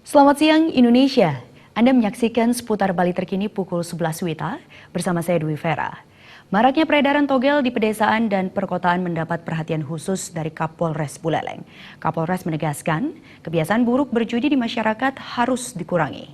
Selamat siang Indonesia. Anda menyaksikan seputar Bali terkini pukul 11 WITA bersama saya Dwi Vera. Maraknya peredaran togel di pedesaan dan perkotaan mendapat perhatian khusus dari Kapolres Buleleng. Kapolres menegaskan, kebiasaan buruk berjudi di masyarakat harus dikurangi.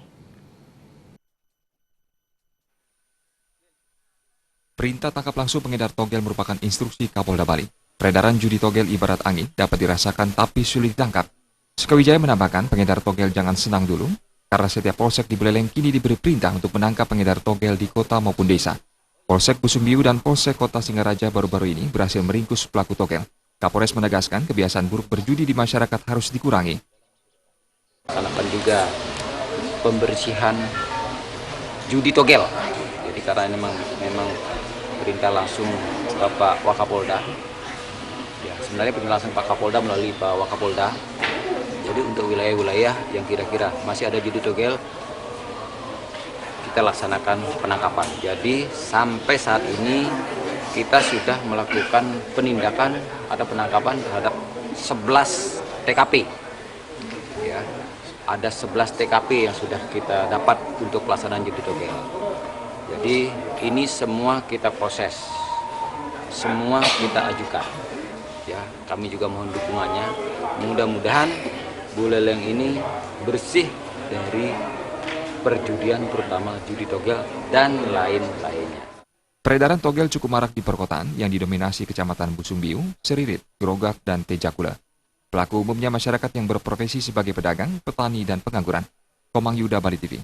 Perintah tangkap langsung pengedar togel merupakan instruksi Kapolda Bali. Peredaran judi togel ibarat angin dapat dirasakan tapi sulit ditangkap. Sukawijaya menambahkan pengedar togel jangan senang dulu, karena setiap polsek di Buleleng kini diberi perintah untuk menangkap pengedar togel di kota maupun desa. Polsek Busungbiu dan Polsek Kota Singaraja baru-baru ini berhasil meringkus pelaku togel. Kapolres menegaskan kebiasaan buruk berjudi di masyarakat harus dikurangi. Laksanakan juga pembersihan judi togel. Jadi karena memang perintah langsung Bapak Wakapolda. Ya, sebenarnya perintah langsung Pak Kapolda melalui Pak Wakapolda. Jadi untuk wilayah-wilayah yang kira-kira masih ada judi togel, kita laksanakan penangkapan. Jadi sampai saat ini kita sudah melakukan penindakan atau penangkapan terhadap 11 TKP. Ya, ada 11 TKP yang sudah kita dapat untuk pelaksanaan judi togel. Jadi ini semua kita proses, semua kita ajukan. Ya, kami juga mohon dukungannya. Mudah-mudahan Buleleng ini bersih dari perjudian, terutama judi togel dan lain-lainnya. Peredaran togel cukup marak di perkotaan yang didominasi Kecamatan Busungbiu, Seririt, Grogak, dan Tejakula. Pelaku umumnya masyarakat yang berprofesi sebagai pedagang, petani, dan pengangguran. Komang Yuda, Bali TV.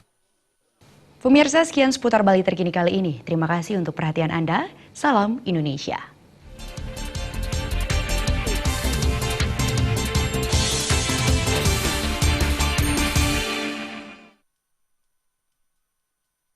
Pemirsa, sekian seputar Bali terkini kali ini. Terima kasih untuk perhatian Anda. Salam Indonesia.